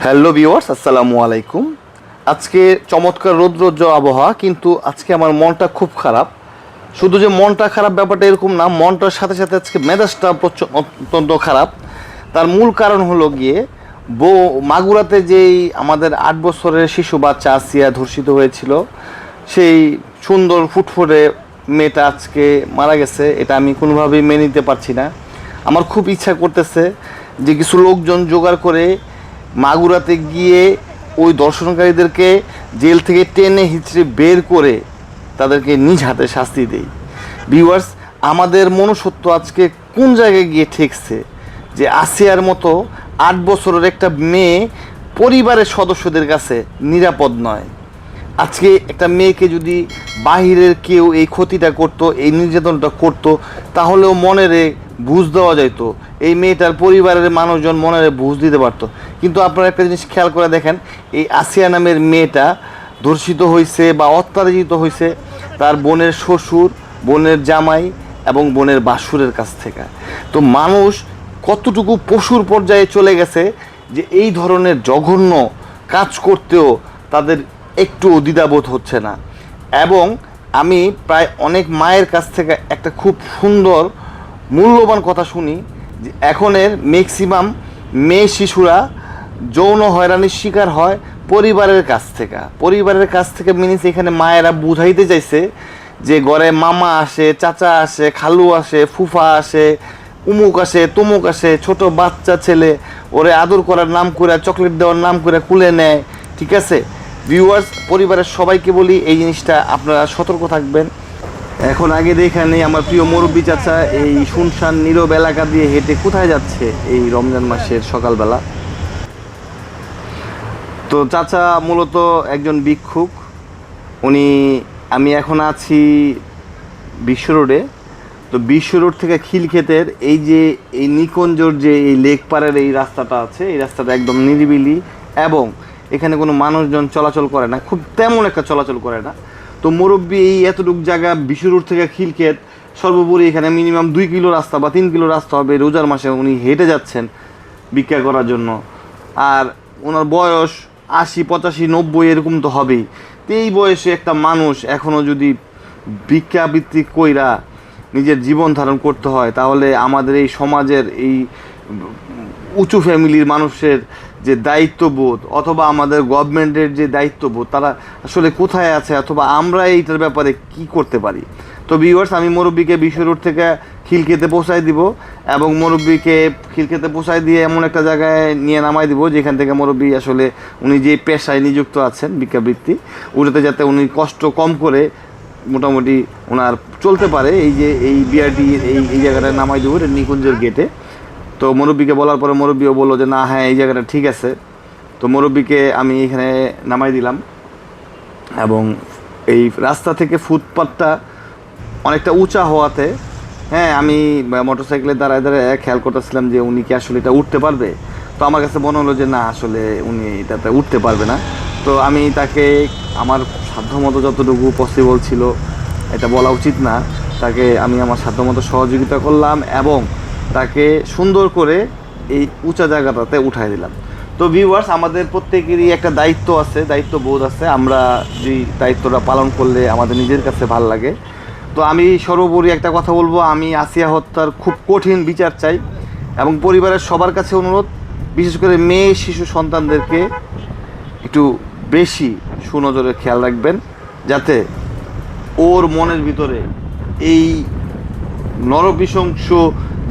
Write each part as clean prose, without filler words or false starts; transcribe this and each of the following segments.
Hello viewers, আসসালামু আলাইকুম। আজকে চমৎকার রৌদ্রোজ্জ আবহাওয়া, কিন্তু আজকে আমার মনটা খুব খারাপ। শুধু যে মনটা খারাপ ব্যাপারটা এরকম না, মনটার সাথে সাথে আজকে মেজাজটা অত্যন্ত খারাপ। তার মূল কারণ হলো গিয়ে মাগুরাতে যেই আমাদের 8 বছরের শিশু বাচ্চা আসিয়া ধর্ষিত হয়েছিল, সেই সুন্দর ফুটফুটে মেয়েটা আজকে মারা গেছে। এটা আমি কোনোভাবেই মেনে নিতে পারছি না। আমার খুব ইচ্ছা করতেছে যে কিছু লোকজন জোগাড় করে মাগুরাতে গিয়ে ওই দর্শনকারীদেরকে জেল থেকে টেনে হিচড়ে বের করে তাদেরকে নিজ হাতে শাস্তি দেই। ভিউয়ার্স, আমাদের মনুষ্যত্ব আজকে কোন জায়গায় গিয়ে ঠেকছে যে আসিয়ার মতো 8 বছরের একটা মেয়ে পরিবারের সদস্যদের কাছে নিরাপদ নয়। আজকে একটা মেয়েকে যদি বাহিরের কেউ এই ক্ষতিটা করতো, এই নির্যাতনটা করতো, তাহলেও মনেরে বুঝ দেওয়া যেত, এই মেয়েটার পরিবারের মানুষজন মনেরে বুঝ দিতে পারতো। কিন্তু আপনারা একটা জিনিস খেয়াল করে দেখেন, এই আসিয়া নামের মেয়েটা ধর্ষিত হয়েছে বা অত্যাচারিত হয়েছে তার বোনের শ্বশুর, বোনের জামাই এবং বোনের বাসুরের কাছ থেকে। তো মানুষ কতটুকু পশুর পর্যায়ে চলে গেছে যে এই ধরনের জঘন্য কাজ করতেও তাদের একটু দ্বিধাবোধ হচ্ছে না। এবং আমি প্রায় অনেক মায়ের কাছ থেকে একটা খুব সুন্দর মূল্যবান কথা শুনি যে এখনের ম্যাক্সিমাম মেয়ে শিশুরা যৌন হয়রানির শিকার হয় পরিবারের কাছ থেকে মিনিস এখানে মায়েরা বুঝাইতে চাইছে যে ঘরে মামা আসে, চাচা আসে, খালু আসে, ফুফা আসে, উমুক আসে, তমুক আসে, ছোট বাচ্চা ছেলে ওরে আদর করার নাম করে, চকলেট দেওয়ার নাম করে কুলে নেয়। ঠিক আছে ভিউয়ার্স, পরিবারের সবাইকে বলি এই জিনিসটা আপনারা সতর্ক থাকবেন। এখন আগে দেখে নেই আমার প্রিয় মুরব্বী চাচা এই শুনশান নীরব এলাকা দিয়ে হেঁটে কোথায় যাচ্ছে এই রমজান মাসের সকালবেলা। তো চাচা মূলত একজন ভিক্ষুক। আমি এখন আছি বিশ্ব রোডে। তো বিশ্ব রোড থেকে খিলক্ষেতের এই নিকুঞ্জর যে এই লেক পাড়ের এই রাস্তাটা আছে, এই রাস্তাটা একদম নিরিবিলি এবং এখানে কোনো মানুষজন চলাচল করে না, খুব তেমন একটা চলাচল করে না। তো মুরব্বী এই এতটুকু জায়গা বিশ্ব রোড থেকে খিলক্ষেত, সর্বোপরি এখানে মিনিমাম 2 কিলো রাস্তা বা 3 কিলো রাস্তা হবে, রোজার মাসে উনি হেঁটে যাচ্ছেন ভিক্ষা করার জন্য। আর ওনার বয়স 80, 85, 90 এরকম তো হবেই। তো এই বয়সে একটা মানুষ এখনও যদি ভিক্ষাবৃত্তি কইরা নিজের জীবন ধারণ করতে হয়, তাহলে আমাদের এই সমাজের এই উঁচু ফ্যামিলির মানুষের যে দায়িত্ববোধ অথবা আমাদের গভর্নমেন্টের যে দায়িত্ববোধ, তারা আসলে কোথায় আছে অথবা আমরা এইটার ব্যাপারে কি করতে পারি। তো ভিউয়ার্স, আমি মুরব্বীকে বিশ্ব রোড থেকে খিলক্ষেতে পৌঁছায় দিব এবং মুরব্বীকে খিলক্ষেতে পৌঁছায় দিয়ে এমন একটা জায়গায় নিয়ে নামাই দিব যেখান থেকে মুরব্বী আসলে উনি যে পেশায় নিযুক্ত আছেন ভিক্ষাবৃত্তি, ওটাতে যাতে উনি কষ্ট কম করে মোটামুটি ওনার চলতে পারে। এই বিআরটি এই জায়গাটায় নামাই দেবো, এটা নিকুঞ্জের গেটে। তো মুরব্বীকে বলার পরে মুরব্বীও বললো যে না, হ্যাঁ এই জায়গাটা ঠিক আছে। তো মুরব্বীকে আমি এখানে নামাই দিলাম এবং এই রাস্তা থেকে ফুটপাথটা অনেকটা উঁচা হওয়াতে, হ্যাঁ, আমি মোটরসাইকেলে দাঁড়ায় দাঁড়ায় খেয়াল করতেছিলাম যে উনি কি আসলে এটা উঠতে পারবে। তো আমার কাছে মনে হলো যে না, আসলে উনি এটাতে উঠতে পারবে না। তো আমি তাকে আমার সাধ্যমতো যতটুকু পসিবল ছিল, এটা বলা উচিত না, তাকে আমি আমার সাধ্যমতো সহযোগিতা করলাম এবং তাকে সুন্দর করে এই উঁচা জায়গাটাতে উঠাই দিলাম। তো ভিউয়ার্স, আমাদের প্রত্যেকেরই একটা দায়িত্ব আছে, দায়িত্ববোধ আছে। আমরা যে দায়িত্বটা পালন করলে আমাদের নিজের কাছে ভালো লাগে। তো আমি সর্বোপরি একটা কথা বলবো, আমি আসিয়া হত্যার খুব কঠিন বিচার চাই এবং পরিবারের সবার কাছে অনুরোধ, বিশেষ করে মেয়ে শিশু সন্তানদেরকে একটু বেশি সুনজরে খেয়াল রাখবেন, যাতে ওর মনের ভিতরে এই নরবিশংস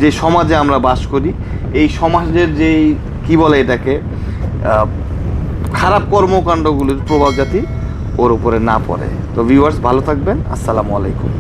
যে সমাজে আমরা বাস করি, এই সমাজের যেই কি বলে এটাকে খারাপ কর্মকাণ্ডগুলির প্রভাব যাতে ওর উপরে না পড়ে। তো ভিউয়ার্স, ভালো থাকবেন। আসসালামু আলাইকুম।